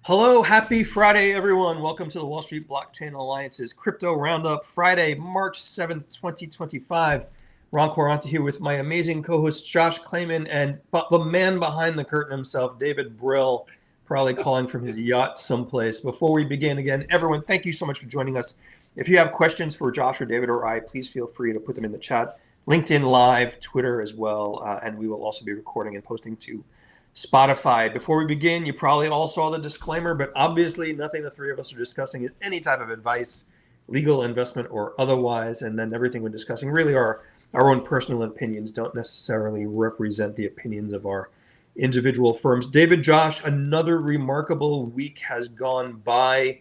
Hello, happy Friday, everyone. Welcome to the Wall Street Blockchain Alliance's Crypto Roundup, Friday, March 7th, 2025. Ron Quaranta here with my amazing co-host Josh Klayman and the man behind the curtain himself, David Brill, probably calling from his yacht someplace. Before we begin, again, everyone, thank you so much for joining us. If you have questions for Josh or David or I, please feel free to put them in the chat. LinkedIn Live, Twitter as well, and we will also be recording and posting to Spotify. Before we begin, you probably all saw the disclaimer, but obviously nothing the three of us are discussing is any type of advice, legal, investment, or otherwise. And then everything we're discussing really are our own personal opinions, don't necessarily represent the opinions of our individual firms. David, Josh, another remarkable week has gone by.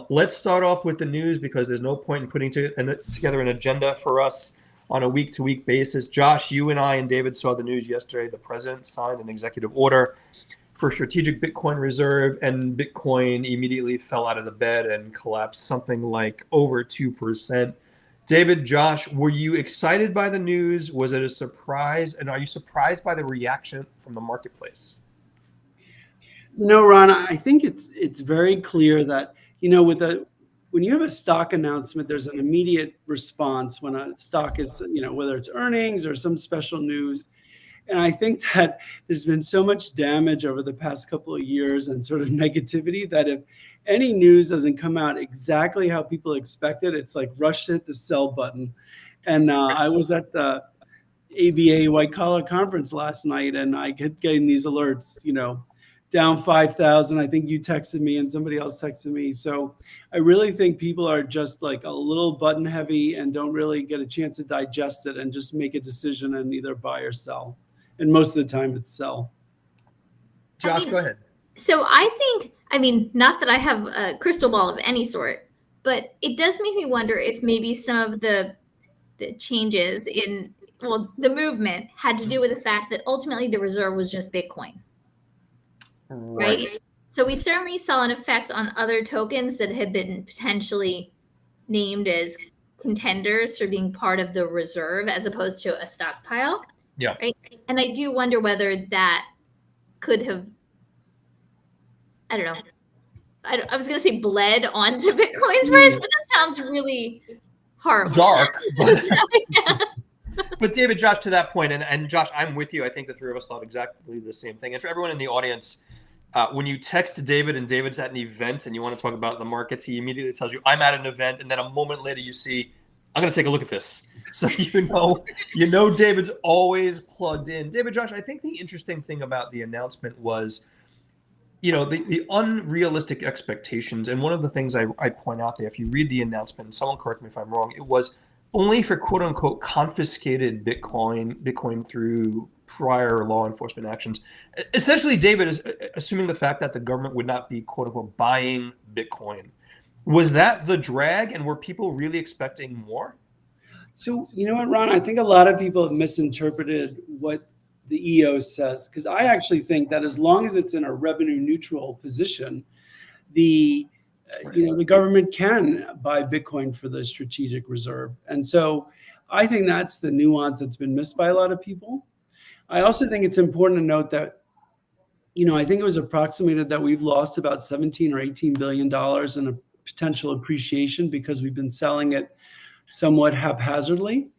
Let's start off with the news because there's no point in putting together an agenda for us on a week-to-week basis. Josh, you and I and David saw the news yesterday. The president signed an executive order for strategic Bitcoin reserve, and Bitcoin immediately fell out of the bed and collapsed something like over 2%. David, Josh, were you excited by the news? Was it a surprise? And are you surprised by the reaction from the marketplace? No, Ron, I think it's very clear that, when you have a stock announcement, there's an immediate response when a stock is, whether it's earnings or some special news. And I think that there's been so much damage over the past couple of years and sort of negativity that if any news doesn't come out exactly how people expect it, it's like rush to hit the sell button. And I was at the ABA White Collar Conference last night, and I kept getting these alerts, down 5,000. I think you texted me and somebody else texted me. So I really think people are just like a little button heavy and don't really get a chance to digest it and just make a decision and either buy or sell. And most of the time it's sell. Josh, go ahead. So I think, not that I have a crystal ball of any sort, but it does make me wonder if maybe some of the changes in, the movement had to do with the fact that ultimately the reserve was just Bitcoin. Right. So we certainly saw an effect on other tokens that had been potentially named as contenders for being part of the reserve as opposed to a stockpile. Yeah. Right. And I do wonder whether that could have, I don't know. I was going to say bled onto Bitcoin's price, but that sounds really horrible. Dark. But David, Josh, to that point, and Josh, I'm with you. I think the three of us thought exactly the same thing. And for everyone in the audience, when you text David and David's at an event and you want to talk about the markets, he immediately tells you, I'm at an event. And then a moment later you see, I'm going to take a look at this. So you know David's always plugged in. David, Josh, I think the interesting thing about the announcement was, the unrealistic expectations. And one of the things I point out there, if you read the announcement, and someone correct me if I'm wrong, it was only for quote unquote confiscated Bitcoin through prior law enforcement actions. Essentially, David is assuming the fact that the government would not be quote unquote buying Bitcoin. Was that the drag, and were people really expecting more? So, you know what, Ron, I think a lot of people have misinterpreted what the EO says, because I actually think that as long as it's in a revenue neutral position, the government can buy Bitcoin for the strategic reserve. And so I think that's the nuance that's been missed by a lot of people. I also think it's important to note that, I think it was approximated that we've lost about 17 or $18 billion in a potential appreciation because we've been selling it somewhat haphazardly.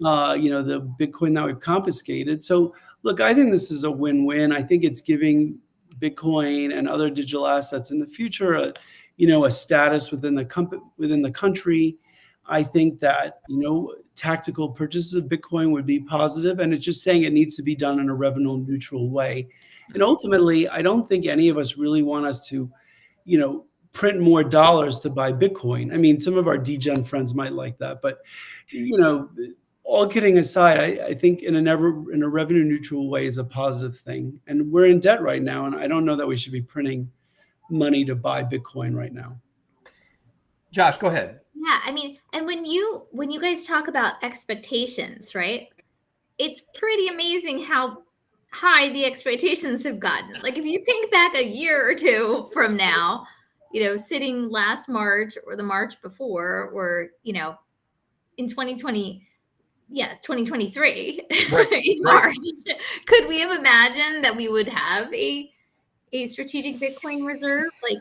The Bitcoin that we've confiscated. So look, I think this is a win-win. I think it's giving Bitcoin and other digital assets in the future a status within the country. I think that, tactical purchases of Bitcoin would be positive, and it's just saying it needs to be done in a revenue neutral way. And ultimately, I don't think any of us really want us to, print more dollars to buy Bitcoin. Some of our degen friends might like that, but, all kidding aside, I think in a revenue neutral way is a positive thing. And we're in debt right now, and I don't know that we should be printing money to buy Bitcoin right now. Josh, go ahead. Yeah, and when you guys talk about expectations, right? It's pretty amazing how high the expectations have gotten. Like if you think back a year or two from now, sitting last March or the March before, or, in 2020, 2023 Right, in right. March, could we have imagined that we would have a strategic Bitcoin reserve? Like,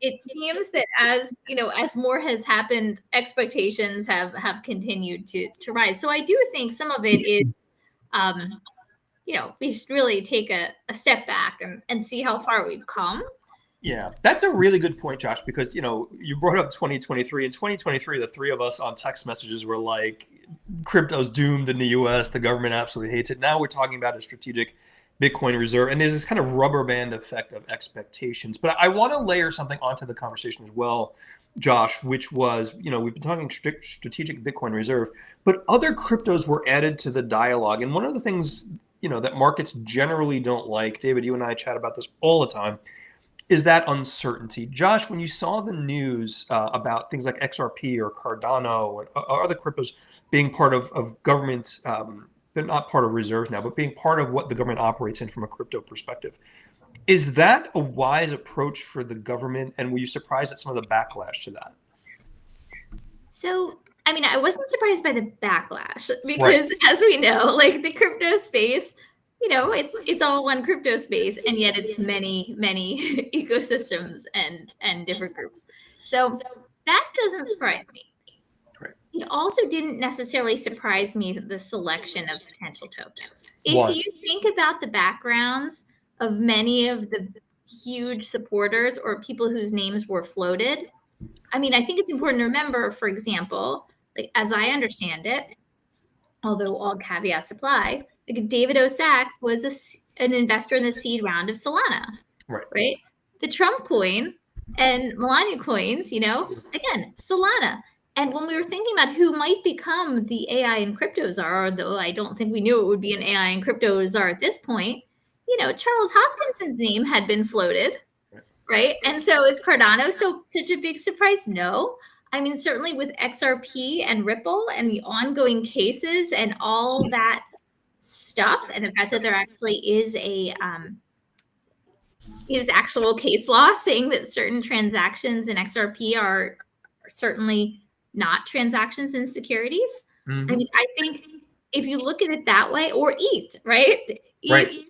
it seems that as more has happened, expectations have continued to rise. So I do think some of it is, um, we should really take a step back and see how far we've come. Yeah, that's a really good point, Josh, because you brought up 2023. In 2023, the three of us on text messages were like, crypto's doomed in the US, the government absolutely hates it. Now we're talking about a strategic Bitcoin reserve, and there's this kind of rubber band effect of expectations. But I want to layer something onto the conversation as well, Josh, which was, we've been talking strategic Bitcoin reserve, but other cryptos were added to the dialogue. And one of the things, that markets generally don't like, David, you and I chat about this all the time, is that uncertainty. Josh, when you saw the news about things like XRP or Cardano and other cryptos being part of government, they're not part of reserves now, but being part of what the government operates in from a crypto perspective, is that a wise approach for the government? And were you surprised at some of the backlash to that? So, I wasn't surprised by the backlash because, Right. as we know, like the crypto space, it's all one crypto space, and yet it's many ecosystems and different groups. So that doesn't surprise me. Right. It also didn't necessarily surprise me the selection of potential tokens. Why? If you think about the backgrounds of many of the huge supporters or people whose names were floated, I think it's important to remember, for example, like as I understand it, although all caveats apply, like David O. Sachs was an investor in the seed round of Solana, right? The Trump coin and Melania coins, again, Solana. And when we were thinking about who might become the AI and crypto czar, though I don't think we knew it would be an AI and crypto czar at this point, Charles Hoskinson's name had been floated, right? And so is Cardano such a big surprise? No. Certainly with XRP and Ripple and the ongoing cases and all that stuff, and the fact that there actually is actual case law saying that certain transactions in XRP are certainly not transactions in securities. Mm-hmm. I think if you look at it that way, or ETH, right? ETH,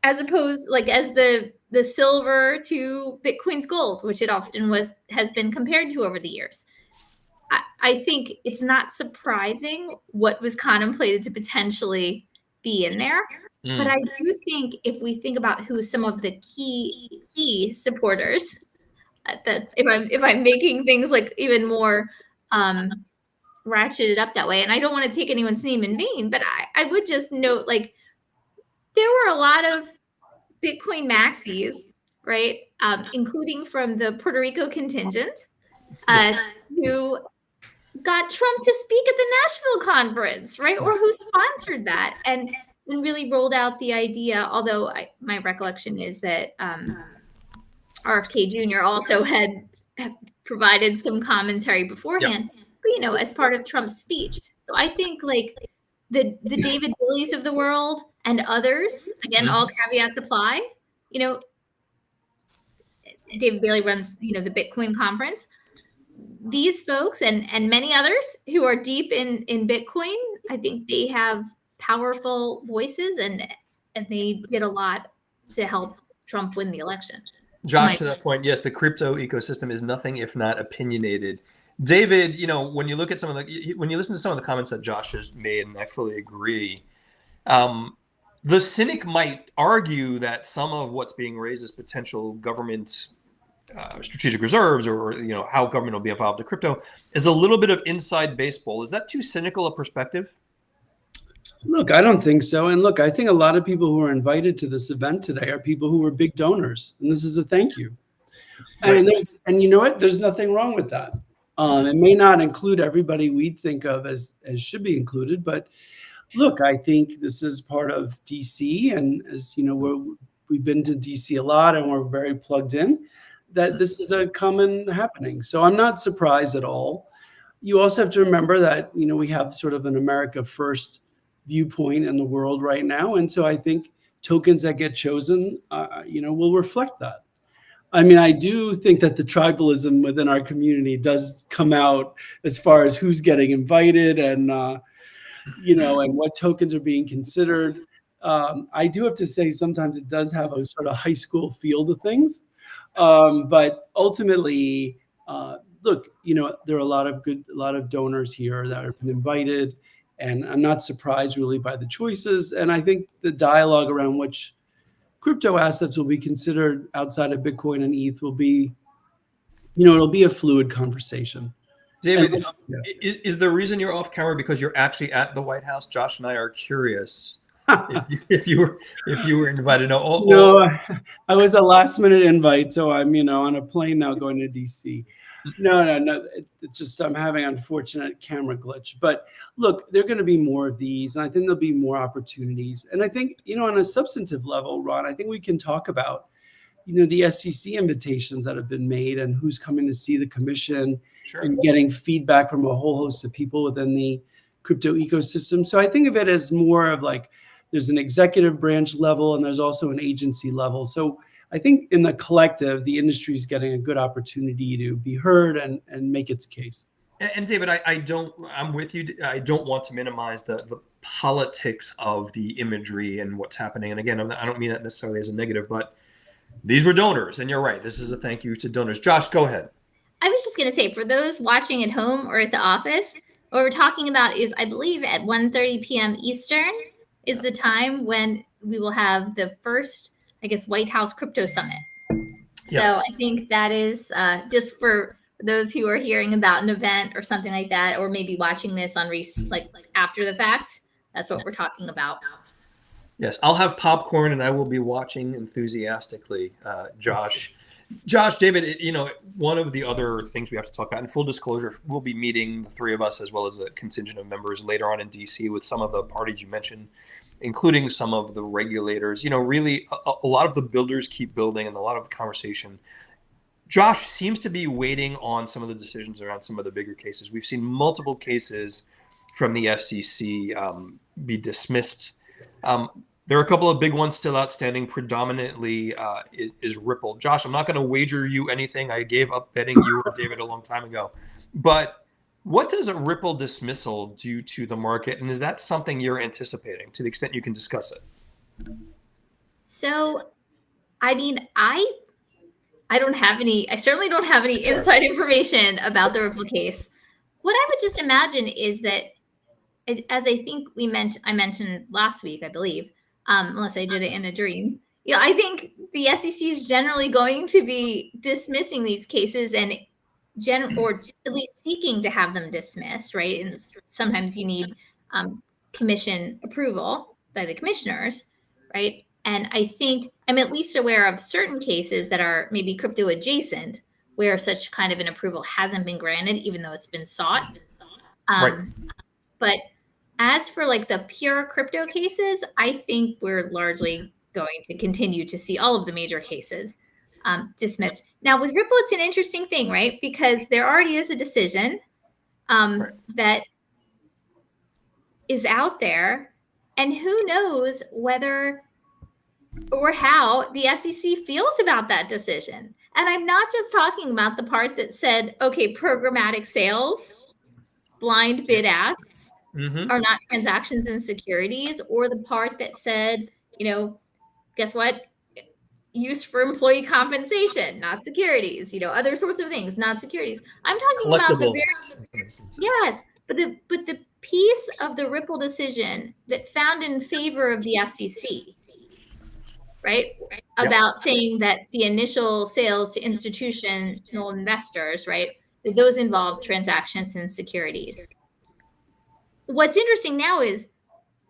as opposed, like, as the silver to Bitcoin's gold, which it often has been compared to over the years. I think it's not surprising what was contemplated to potentially be in there. But I do think if we think about who some of the key supporters, that if I'm making things like even more ratcheted up that way, and I don't want to take anyone's name in vain, but I would just note, like, there were a lot of Bitcoin maxis, right, including from the Puerto Rico contingent, who got Trump to speak at the national conference, right, or who sponsored that and really rolled out the idea. Although my recollection is that RFK Jr. also had provided some commentary beforehand, but as part of Trump's speech. So I think, like, the David Billies of the world and others, again, all caveats apply. David Bailey runs, the Bitcoin conference. These folks and many others who are deep in Bitcoin, I think they have powerful voices, and they did a lot to help Trump win the election. Josh, to that point, yes, the crypto ecosystem is nothing if not opinionated. David, when you look at when you listen to some of the comments that Josh has made, and I fully agree, the cynic might argue that some of what's being raised as potential government strategic reserves, or how government will be involved in crypto, is a little bit of inside baseball. Is that too cynical a perspective? Look, I don't think so. And look, I think a lot of people who are invited to this event today are people who were big donors, and this is a thank you. And you know what? There's nothing wrong with that. It may not include everybody we think of as should be included, but look, I think this is part of DC, and as you know, we've been to DC a lot, and we're very plugged in, that this is a common happening. So I'm not surprised at all. You also have to remember that, we have sort of an America first viewpoint in the world right now. And so I think tokens that get chosen, will reflect that. I mean, I do think that the tribalism within our community does come out as far as who's getting invited and, and what tokens are being considered. I do have to say sometimes it does have a sort of high school feel to things. But ultimately, look, there are a lot of donors here that have been invited, and I'm not surprised really by the choices. And I think the dialogue around which crypto assets will be considered outside of Bitcoin and ETH will be, it'll be a fluid conversation. David, And, is the reason you're off camera because you're actually at the White House? Josh and I are curious if you were invited. No, I was a last minute invite, so I'm on a plane now going to DC. No. It's just I'm having an unfortunate camera glitch. But look, there are going to be more of these, and I think there'll be more opportunities. And I think on a substantive level, Ron, I think we can talk about the SEC invitations that have been made and who's coming to see the commission. Sure. And getting feedback from a whole host of people within the crypto ecosystem. So I think of it as more of like there's an executive branch level and there's also an agency level. So I think in the collective, the industry is getting a good opportunity to be heard and make its case. And David, I'm with you. I don't want to minimize the politics of the imagery and what's happening. And again, I don't mean that necessarily as a negative, but these were donors. And you're right. This is a thank you to donors. Josh, go ahead. I was just going to say, for those watching at home or at the office, what we're talking about is, I believe, at 1:30 p.m. Eastern is the time when we will have the first, White House Crypto Summit. Yes. So I think that is just for those who are hearing about an event or something like that, or maybe watching this on like after the fact. That's what we're talking about. Yes, I'll have popcorn and I will be watching enthusiastically, Josh. Josh, David, one of the other things we have to talk about, in full disclosure, we'll be meeting, the three of us, as well as a contingent of members later on in DC with some of the parties you mentioned, including some of the regulators. Really, a lot of the builders keep building and a lot of the conversation. Josh seems to be waiting on some of the decisions around some of the bigger cases. We've seen multiple cases from the FCC be dismissed. There are a couple of big ones still outstanding. Predominantly is Ripple. Josh, I'm not going to wager you anything. I gave up betting you or David a long time ago. But what does a Ripple dismissal do to the market? And is that something you're anticipating to the extent you can discuss it? So, I mean, I certainly don't have any inside information about the Ripple case. What I would just imagine is that, as I think I mentioned last week, I believe, unless I did it in a dream. I think the SEC is generally going to be dismissing these cases or at least seeking to have them dismissed, right? And sometimes you need commission approval by the commissioners, right? And I think I'm at least aware of certain cases that are maybe crypto adjacent where such kind of an approval hasn't been granted, even though it's been sought. Right. But as for like the pure crypto cases, I think we're largely going to continue to see all of the major cases dismissed. Now with Ripple, it's an interesting thing, right? Because there already is a decision that is out there, and who knows whether or how the SEC feels about that decision. And I'm not just talking about the part that said, okay, programmatic sales, blind bid asks, are not transactions in securities, or the part that said, guess what? Used for employee compensation, not securities, other sorts of things, not securities. I'm talking about the yes, but the piece of the Ripple decision that found in favor of the SEC, right? About saying that the initial sales to institutional investors, right? That those involved transactions in securities. What's interesting now is,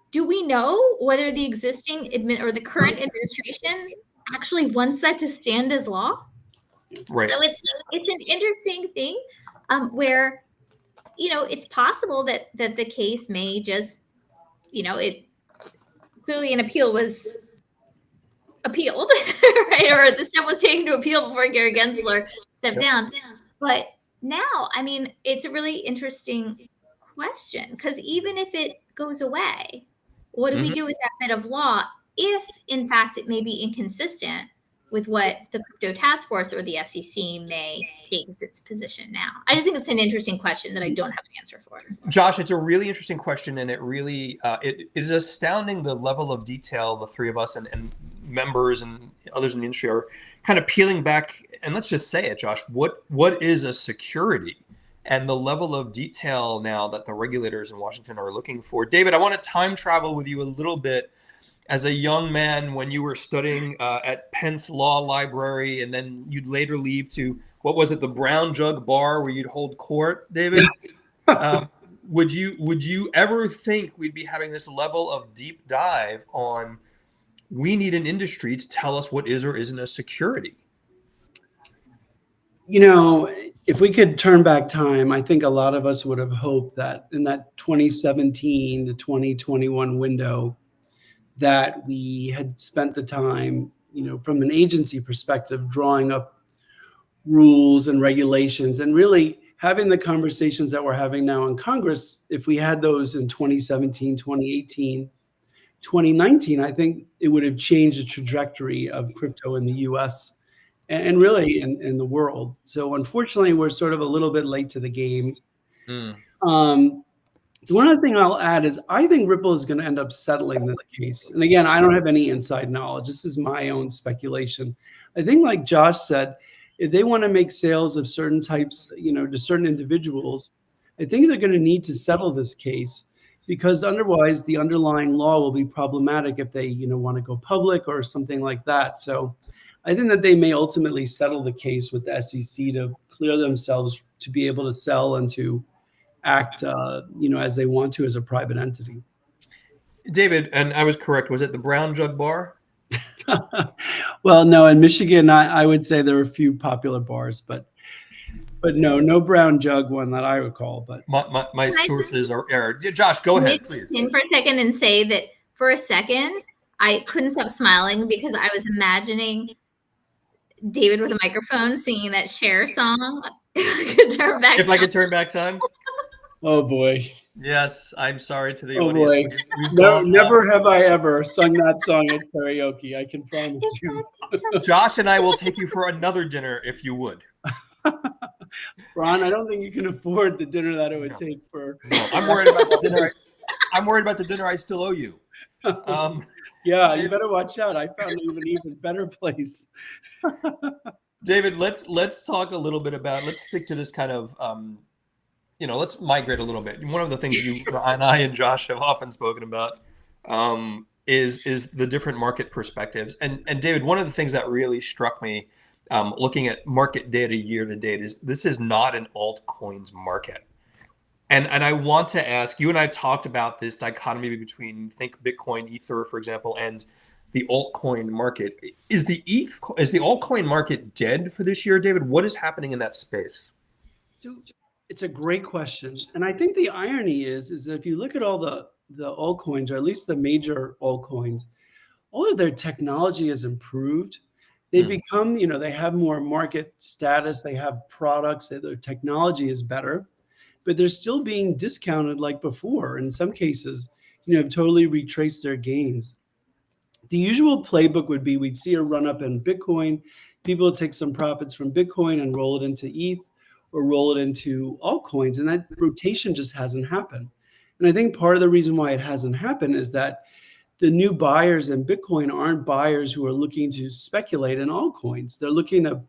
do we know whether the existing or the current administration actually wants that to stand as law? Right. So it's an interesting thing where, it's possible that the case may just, it clearly an appeal was appealed, right? Or the step was taken to appeal before Gary Gensler stepped down. But now, I mean, it's a really interesting question, because even if it goes away, what do we do with that bit of law if in fact it may be inconsistent with what the crypto task force or the SEC may take as its position now? I just think it's an interesting question that I don't have an answer for. Josh, it's a really interesting question, and it really it is astounding the level of detail the three of us and members and others in the industry are kind of peeling back. And let's just say it, Josh. What is a security? And the level of detail now that the regulators in Washington are looking for. David, I want to time travel with you a little bit. As a young man, when you were studying at Penn's Law Library, and then you'd later leave to, what was it, the Brown Jug Bar where you'd hold court, David? Would you ever think we'd be having this level of deep dive on, we need an industry to tell us what is or isn't a security? You know, if we could turn back time, I think a lot of us would have hoped that in that 2017 to 2021 window, that we had spent the time, you know, from an agency perspective, drawing up rules and regulations and really having the conversations that we're having now in Congress. If we had those in 2017, 2018, 2019, I think it would have changed the trajectory of crypto in the US and really in the world. So unfortunately, we're sort of a little bit late to the game. One other thing I'll add is I think Ripple is going to end up settling this case. And again, I don't have any inside knowledge. This is my own speculation. I think, like Josh said, if they want to make sales of certain types, you know, to certain individuals, I think they're going to need to settle this case, because otherwise the underlying law will be problematic if they, you know, want to go public or something like that. So I think that they may ultimately settle the case with the SEC to clear themselves to be able to sell and to act, you know, as they want to as a private entity. David, and I was correct, was it the Brown Jug Bar? Well, no, in Michigan, I would say there are a few popular bars, but no Brown Jug one that I recall. But my sources are error. Josh, go ahead, please. In for a second and say that for a second, I couldn't stop smiling because I was imagining David with a microphone singing that Cher song. If I could turn back time. Oh boy. Yes, I'm sorry to the audience. Boy. Never have I ever sung that song at karaoke. I can promise you. Josh and I will take you for another dinner if you would. Ron, I don't think you can afford the dinner that it would take for. No, I'm worried about the dinner. I'm worried about the dinner I still owe you. Yeah, David, you better watch out. I found an even better place. David, let's talk a little bit about. Let's stick to this kind of. Let's migrate a little bit. One of the things you and I and Josh have often spoken about is the different market perspectives. And David, one of the things that really struck me looking at market data year to date is this is not an altcoins market. And I want to ask, you and I talked about this dichotomy between think Bitcoin, Ether, for example, and the altcoin market. Is the altcoin market dead for this year, David? What is happening in that space? So it's a great question. And I think the irony is that if you look at all the altcoins, or at least the major altcoins, all of their technology has improved. They've become, they have more market status. They have products. Their technology is better, but they're still being discounted like before. In some cases, have totally retraced their gains. The usual playbook would be we'd see a run up in Bitcoin. People take some profits from Bitcoin and roll it into ETH or roll it into altcoins. And that rotation just hasn't happened. And I think part of the reason why it hasn't happened is that the new buyers in Bitcoin aren't buyers who are looking to speculate in altcoins. They're looking to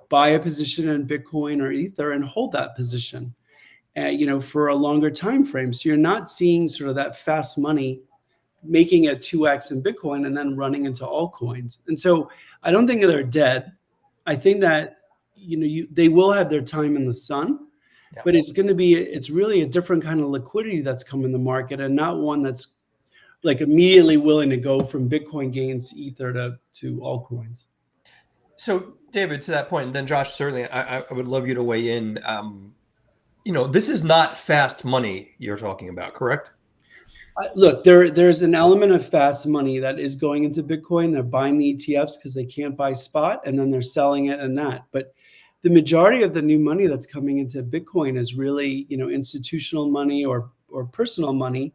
buy a position in Bitcoin or Ether and hold that position, for a longer time frame. So you're not seeing sort of that fast money making a 2x in Bitcoin and then running into altcoins. And so I don't think they're dead. I think that they will have their time in the sun, but it's really a different kind of liquidity that's come in the market, and not one that's like immediately willing to go from Bitcoin gains to Ether to altcoins. So David, to that point, and then Josh, certainly I would love you to weigh in. This is not fast money you're talking about, correct? Look, there's an element of fast money that is going into Bitcoin. They're buying the ETFs because they can't buy spot, and then they're selling it and that. But the majority of the new money that's coming into Bitcoin is really, institutional money or personal money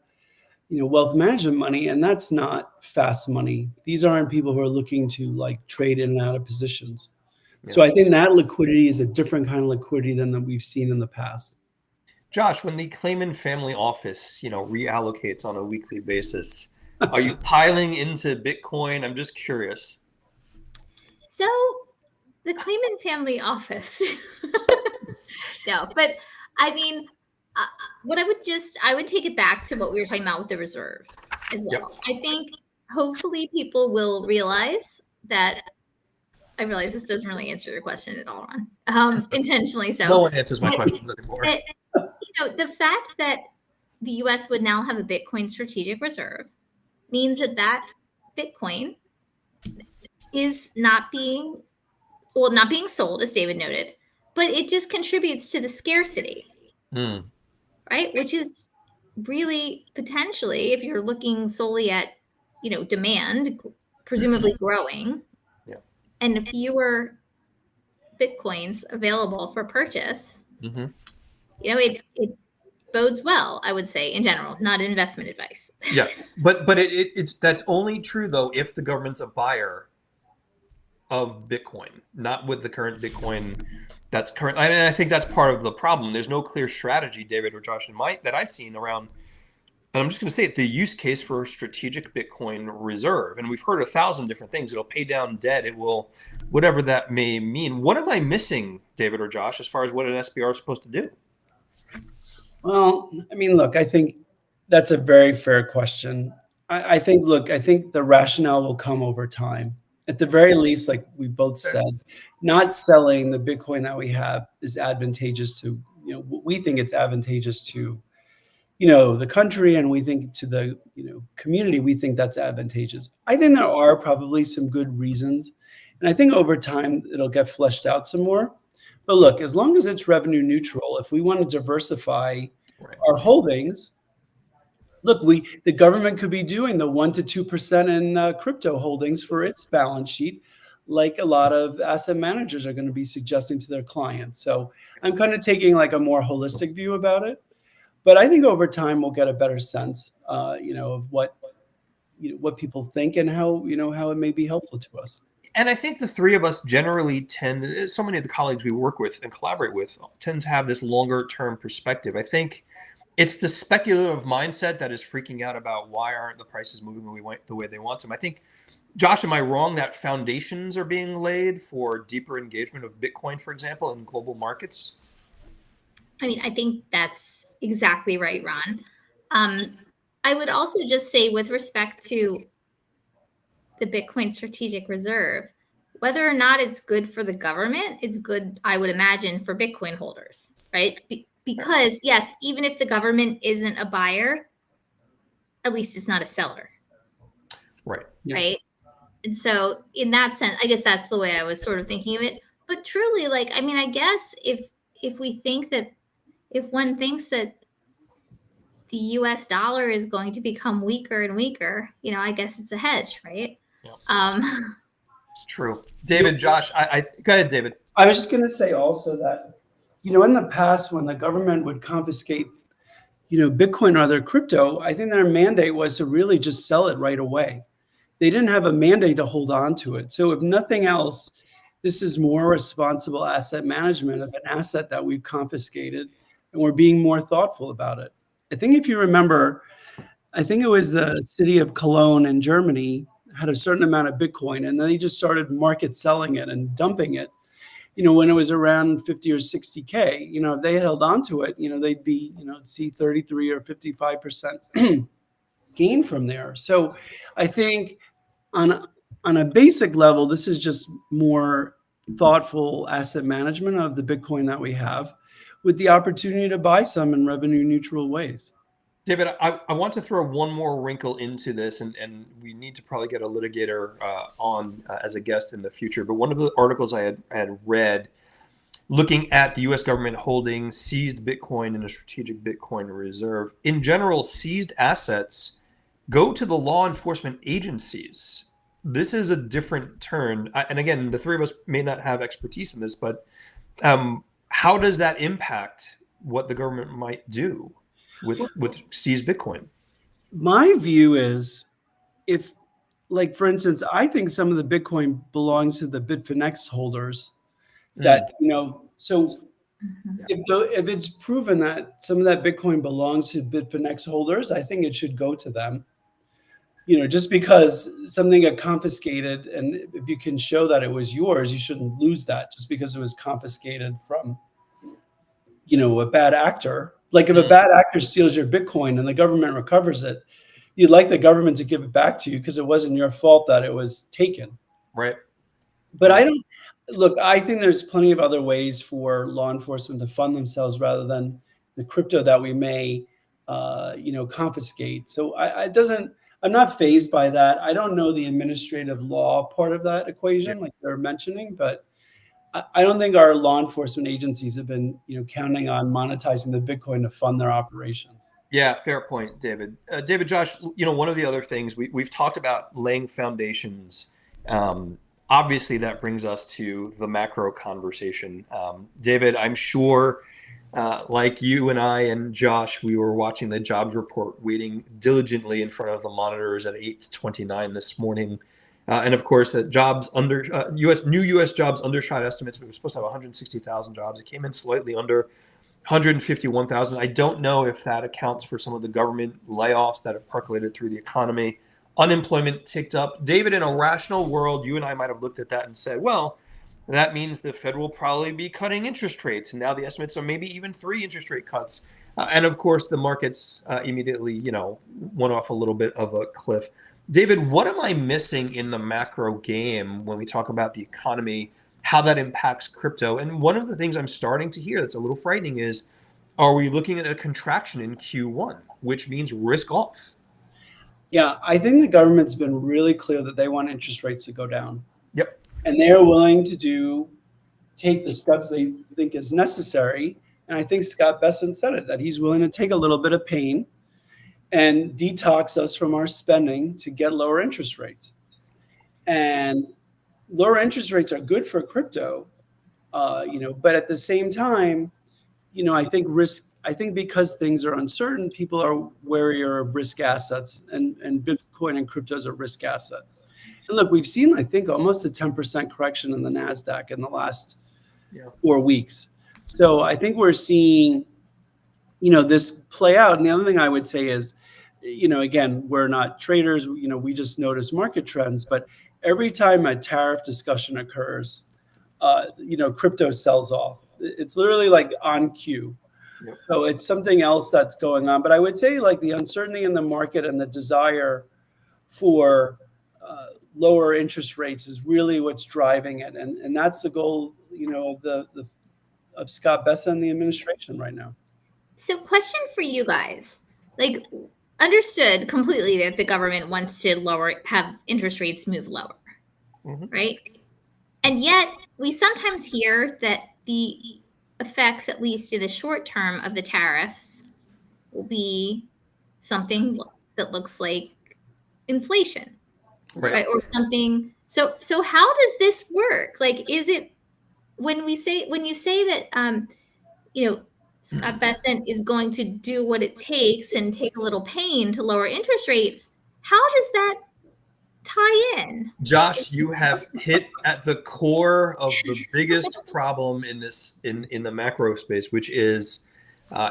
wealth management money, and that's not fast money. These aren't people who are looking to like trade in and out of positions. So I think that liquidity is a different kind of liquidity than that we've seen in the past. Josh, when the Klayman family office, reallocates on a weekly basis, are you piling into Bitcoin? I'm just curious. So the Klayman family office, no, but I mean, what I would take it back to what we were talking about with the reserve as well. Yep. I think hopefully people will realize that. I realize this doesn't really answer your question at all, Ron. Intentionally so. No one answers my questions anymore. The fact that the U.S. would now have a Bitcoin strategic reserve means that Bitcoin is not being sold, as David noted, but it just contributes to the scarcity, right? Which is really potentially, if you're looking solely at, demand, presumably growing, and fewer Bitcoins available for purchase, it bodes well, I would say, in general, not investment advice. Yes, but it's that's only true though if the government's a buyer of Bitcoin, not with the current Bitcoin that's current. I mean, I think that's part of the problem. There's no clear strategy, David or Josh, that I've seen around. And I'm just going to say it, the use case for a strategic Bitcoin reserve. And we've heard 1,000 different things. It'll pay down debt. It will, whatever that may mean. What am I missing, David or Josh, as far as what an SBR is supposed to do? Well, I mean, look, I think that's a very fair question. I think the rationale will come over time. At the very least, like we both said, not selling the Bitcoin that we have is advantageous to, we think it's advantageous to, the country, and we think to the, community, we think that's advantageous. I think there are probably some good reasons. And I think over time, it'll get fleshed out some more. But look, as long as it's revenue neutral, if we want to diversify our holdings, look, the government could be doing the 1% to 2% in crypto holdings for its balance sheet, like a lot of asset managers are going to be suggesting to their clients. So I'm kind of taking like a more holistic view about it. But I think over time we'll get a better sense, of what people think and how it may be helpful to us. And I think the three of us generally tend, so many of the colleagues we work with and collaborate with tend to have this longer term perspective. I think it's the speculative mindset that is freaking out about why aren't the prices moving the way they want them. I think, Josh, am I wrong that foundations are being laid for deeper engagement of Bitcoin, for example, in global markets? I mean, I think that's exactly right, Ron. I would also just say with respect to the Bitcoin strategic reserve, whether or not it's good for the government, it's good, I would imagine, for Bitcoin holders, right? Because yes, even if the government isn't a buyer, at least it's not a seller. Right. Right. And so in that sense, I guess that's the way I was sort of thinking of it. But truly, I guess if we think that, if one thinks that the US dollar is going to become weaker and weaker, I guess it's a hedge, right? Yeah. True. David, Josh, go ahead, David. I was just going to say also that, in the past when the government would confiscate, Bitcoin or other crypto, I think their mandate was to really just sell it right away. They didn't have a mandate to hold on to it. So if nothing else, this is more responsible asset management of an asset that we've confiscated, and we're being more thoughtful about it. I think if you remember, I think it was the city of Cologne in Germany had a certain amount of Bitcoin, and then they just started market selling it and dumping it, when it was around 50 or 60K. If they held on to it, they'd be, see 33 or 55% gain from there. So I think on a basic level, this is just more thoughtful asset management of the Bitcoin that we have, with the opportunity to buy some in revenue neutral ways. David, I want to throw one more wrinkle into this, and we need to probably get a litigator on as a guest in the future. But one of the articles I had read looking at the U.S. government holding seized Bitcoin in a strategic Bitcoin reserve. In general, seized assets go to the law enforcement agencies. This is a different turn. And again, the three of us may not have expertise in this, but how does that impact what the government might do with seized Bitcoin? My view is, if, like, for instance, I think some of the Bitcoin belongs to the Bitfinex holders that, so Mhm. if it's proven that some of that Bitcoin belongs to Bitfinex holders, I think it should go to them. Just because something got confiscated, and if you can show that it was yours, you shouldn't lose that just because it was confiscated from, a bad actor. Like, if a bad actor steals your Bitcoin and the government recovers it, you'd like the government to give it back to you because it wasn't your fault that it was taken. Right. But Right. I think there's plenty of other ways for law enforcement to fund themselves rather than the crypto that we may, confiscate. So I'm not fazed by that. I don't know the administrative law part of that Yeah. equation like they're mentioning, but I don't think our law enforcement agencies have been, counting on monetizing the Bitcoin to fund their operations. Yeah, fair point, David. David, Josh, one of the other things we've talked about laying foundations. Obviously, that brings us to the macro conversation. David, I'm sure, like you and I and Josh, we were watching the jobs report, waiting diligently in front of the monitors at 8:29 this morning. And of course, that jobs under new U.S. jobs undershot estimates. We were supposed to have 160,000 jobs. It came in slightly under 151,000. I don't know if that accounts for some of the government layoffs that have percolated through the economy. Unemployment ticked up. David, in a rational world, you and I might have looked at that and said, well, that means the Fed will probably be cutting interest rates. And now the estimates are maybe even 3 interest rate cuts. And of course, the markets immediately, went off a little bit of a cliff. David, what am I missing in the macro game when we talk about the economy, how that impacts crypto? And one of the things I'm starting to hear that's a little frightening is, are we looking at a contraction in Q1, which means risk off? Yeah, I think the government's been really clear that they want interest rates to go down, Yep. and they are willing to take the steps they think is necessary. And I think Scott Bessent said it, that he's willing to take a little bit of pain and detox us from our spending to get lower interest rates. And lower interest rates are good for crypto, but at the same time, I think because things are uncertain, people are warier of risk assets, and Bitcoin and cryptos are risk assets. And look, we've seen, I think, almost a 10% correction in the NASDAQ in the last 4 weeks. So I think we're seeing, this play out. And the other thing I would say is, again, we're not traders, we just notice market trends, but every time a tariff discussion occurs, crypto sells off. It's literally like on cue. Yep. So it's something else that's going on. But I would say, like, the uncertainty in the market and the desire for lower interest rates is really what's driving it. And that's the goal, of Scott Bessent and the administration right now. So, question for you guys. Like, understood completely that the government wants to have interest rates move lower, right? And yet, we sometimes hear that the effects, at least in the short term, of the tariffs will be something that looks like inflation, right? Or something. So how does this work? Like, is it when you say that Scott Bessent is going to do what it takes and take a little pain to lower interest rates? How does that tie in? Josh, you have hit at the core of the biggest problem in the macro space, which is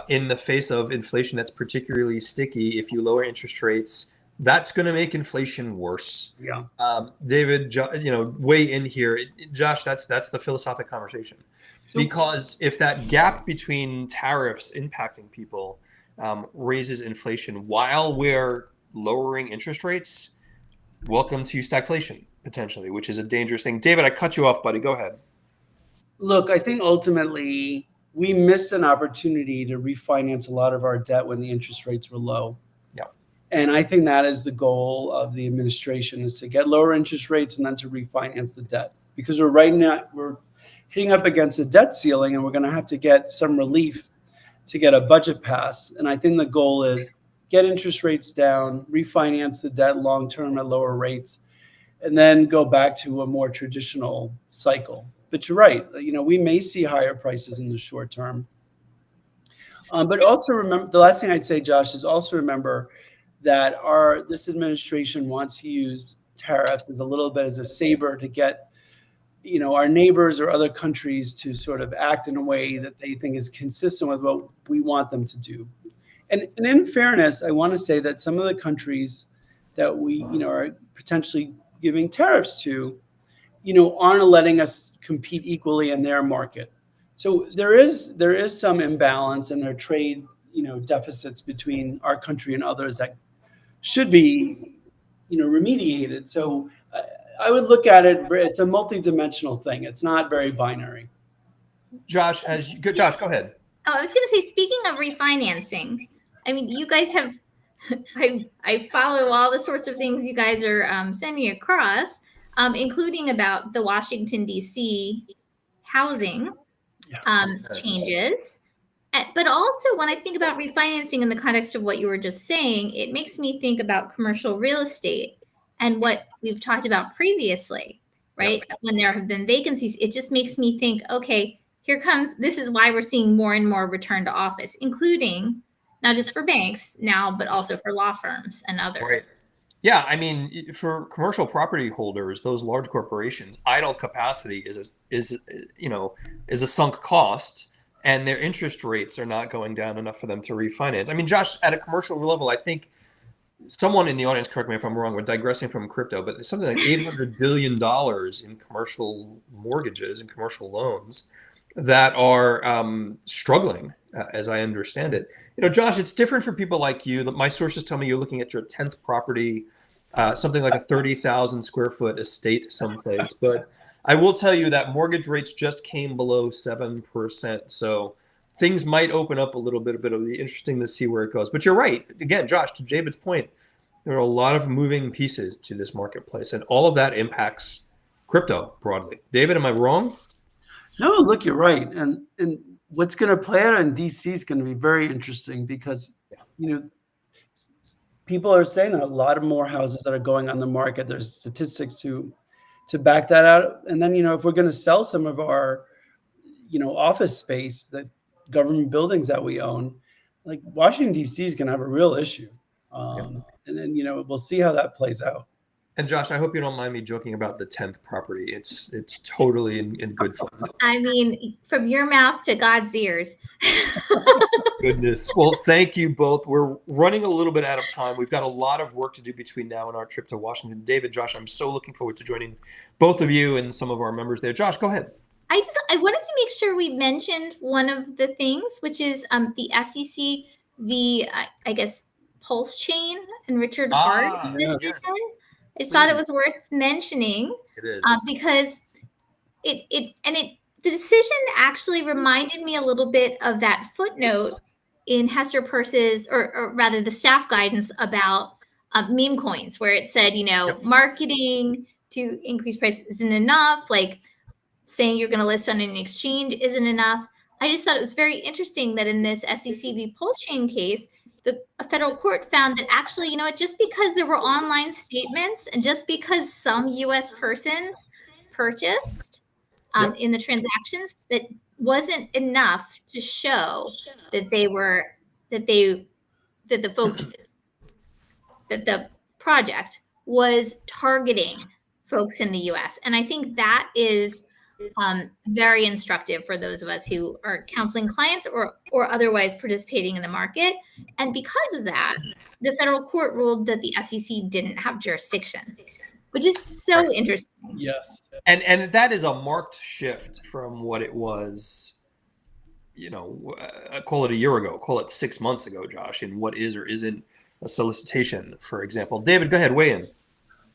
in the face of inflation that's particularly sticky. If you lower interest rates, that's going to make inflation worse. Yeah. David, weigh in here. Josh, that's the philosophical conversation. Because if that gap between tariffs impacting people raises inflation while we're lowering interest rates, welcome to stagflation, potentially, which is a dangerous thing. David, I cut you off, buddy. Go ahead. Look, I think ultimately we missed an opportunity to refinance a lot of our debt when the interest rates were low. Yeah. And I think that is the goal of the administration, is to get lower interest rates and then to refinance the debt. Because we're hitting up against a debt ceiling, and we're going to have to get some relief to get a budget passed. And I think the goal is get interest rates down, refinance the debt long-term at lower rates, and then go back to a more traditional cycle. But you're right, we may see higher prices in the short term. But also remember, the last thing I'd say, Josh, is also remember that this administration wants to use tariffs as a little bit as a saber to get, our neighbors or other countries to sort of act in a way that they think is consistent with what we want them to do. And in fairness, I want to say that some of the countries that we, are potentially giving tariffs to, aren't letting us compete equally in their market. So there is some imbalance in their trade, deficits between our country and others that should be, remediated. So I would look at it, it's a multidimensional thing. It's not very binary. Josh, Josh, go ahead. Oh, I was going to say, speaking of refinancing, I mean, you guys have, I follow all the sorts of things you guys are sending across, including about the Washington, D.C. housing changes. But also, when I think about refinancing in the context of what you were just saying, it makes me think about commercial real estate and what we've talked about previously, right? Yep. When there have been vacancies, it just makes me think, okay, this is why we're seeing more and more return to office, including not just for banks now, but also for law firms and others. Right. Yeah, I mean, for commercial property holders, those large corporations, idle capacity is a sunk cost, and their interest rates are not going down enough for them to refinance. I mean, Josh, at a commercial level, I think someone in the audience, correct me if I'm wrong, we're digressing from crypto, but there's something like $800 billion in commercial mortgages and commercial loans that are struggling, as I understand it. Josh, it's different for people like you. My sources tell me you're looking at your 10th property, something like a 30,000 square foot estate someplace. But I will tell you that mortgage rates just came below 7%. So things might open up a little bit, but it'll be interesting to see where it goes. But you're right. Again, Josh, to David's point, there are a lot of moving pieces to this marketplace, and all of that impacts crypto broadly. David, am I wrong? No, look, you're right. And what's going to play out in DC is going to be very interesting because, people are saying that a lot of more houses that are going on the market. There's statistics to back that out. And then, if we're going to sell some of our, office space, that government buildings that we own, like Washington, D.C. is going to have a real issue. And then, we'll see how that plays out. And Josh, I hope you don't mind me joking about the 10th property. It's totally in good fun. I mean, from your mouth to God's ears. Goodness. Well, thank you both. We're running a little bit out of time. We've got a lot of work to do between now and our trip to Washington. David, Josh, I'm so looking forward to joining both of you and some of our members there. Josh, go ahead. I wanted to make sure we mentioned one of the things, which is the SEC v. I guess Pulse Chain and Richard Hart decision. I just thought it was worth mentioning. It is. Because the decision actually reminded me a little bit of that footnote in Hester Peirce's, or rather the staff guidance about meme coins, where it said, marketing to increase price isn't enough. Like saying you're going to list on an exchange isn't enough. I just thought it was very interesting that in this SEC v. Pulse Chain case, a federal court found that actually, just because there were online statements and just because some U.S. persons purchased in the transactions, that wasn't enough to show that the project was targeting folks in the U.S. And I think that is very instructive for those of us who are counseling clients or otherwise participating in the market. And because of that, the federal court ruled that the SEC didn't have jurisdiction, which is so interesting. Yes. And that is a marked shift from what it was, call it a year ago, call it 6 months ago, Josh, in what is or isn't a solicitation, for example. David, go ahead, weigh in.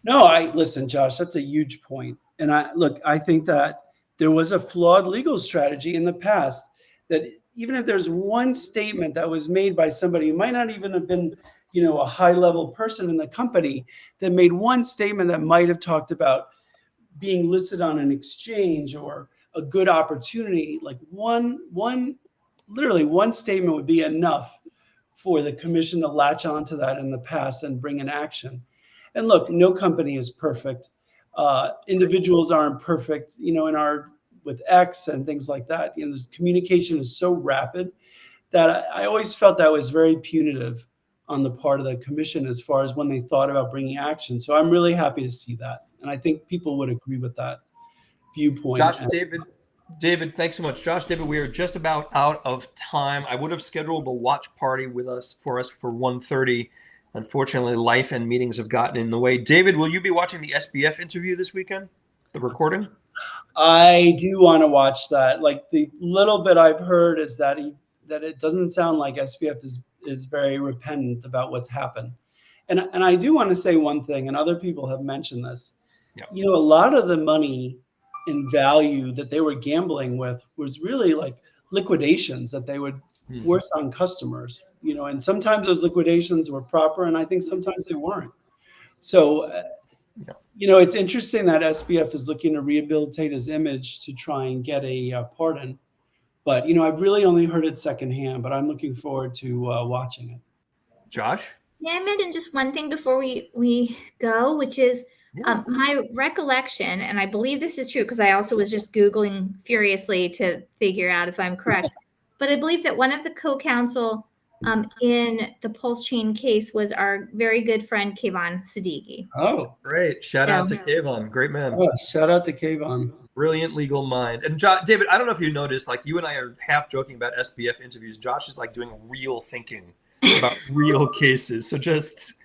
No, listen, Josh, that's a huge point. And I think that there was a flawed legal strategy in the past that even if there's one statement that was made by somebody who might not even have been, a high level person in the company, that made one statement that might have talked about being listed on an exchange or a good opportunity, like literally one statement would be enough for the commission to latch onto that in the past and bring an action. And look, no company is perfect. Individuals aren't perfect, with X and things like that. This communication is so rapid that I always felt that was very punitive on the part of the commission as far as when they thought about bringing action. So I'm really happy to see that. And I think people would agree with that viewpoint. Josh, David, thanks so much. Josh, David, we are just about out of time. I would have scheduled a watch party for us for 1:30. Unfortunately, life and meetings have gotten in the way. David, will you be watching the SBF interview this weekend? The recording? I do want to watch that. Like, the little bit I've heard is that it doesn't sound like SBF is very repentant about what's happened. And I do want to say one thing, and other people have mentioned this. Yeah. You know, a lot of the money in value that they were gambling with was really like liquidations that they would force on customers, you know, and sometimes those liquidations were proper, and I think sometimes they weren't. So, you know, it's interesting that SBF is looking to rehabilitate his image to try and get a pardon. But, you know, I've really only heard it secondhand, but I'm looking forward to watching it. Josh? Yeah, I mentioned just one thing before we go, which is my recollection, and I believe this is true because I also was just Googling furiously to figure out if I'm correct. But I believe that one of the co-counsel in the Pulse Chain case was our very good friend Kayvon Siddiqui. Oh, great. Shout out to Kayvon. Great man. Oh, shout out to Kayvon. Brilliant legal mind. And David, I don't know if you noticed, like, you and I are half joking about SBF interviews. Josh is like doing real thinking about real cases. So just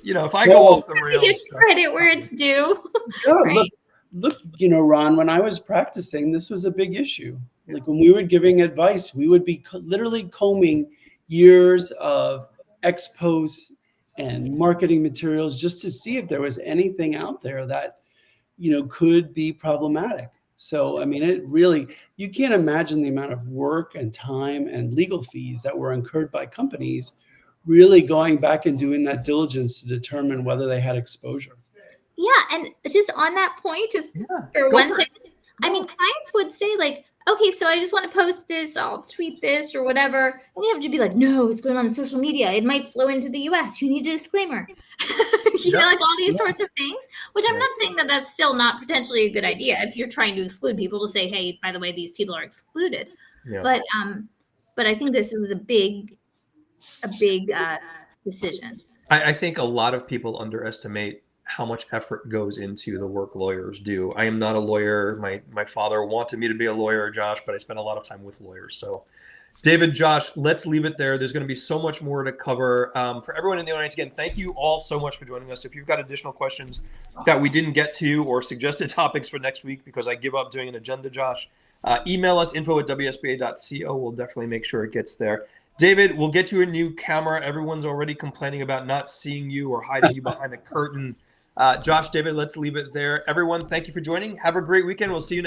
you know, if I go off the rails, give credit where it's due. Right. Look, you know, Ron, when I was practicing, this was a big issue. Like, when we were giving advice, we would be literally combing years of ex post and marketing materials just to see if there was anything out there that, you know, could be problematic. So, I mean, it really, you can't imagine the amount of work and time and legal fees that were incurred by companies really going back and doing that diligence to determine whether they had exposure. Yeah, and just on that point, just for one second, I mean, clients would say, like, okay, so I just want to post this, I'll tweet this or whatever. And you have to be like, no, it's going on social media. It might flow into the US. You need a disclaimer. You know, like all these sorts of things, which I'm not saying that that's still not potentially a good idea if you're trying to exclude people, to say, hey, by the way, these people are excluded. Yeah. But I think this was a big decision. I think a lot of people underestimate how much effort goes into the work lawyers do. I am not a lawyer. My father wanted me to be a lawyer, Josh, but I spent a lot of time with lawyers. So, David, Josh, let's leave it there. There's going to be so much more to cover. For everyone in the audience, again, thank you all so much for joining us. If you've got additional questions that we didn't get to or suggested topics for next week, because I give up doing an agenda, Josh, email us, info@wsba.co. We'll definitely make sure it gets there. David, we'll get you a new camera. Everyone's already complaining about not seeing you or hiding you behind a curtain. Josh, David, let's leave it there. Everyone, thank you for joining. Have a great weekend. We'll see you next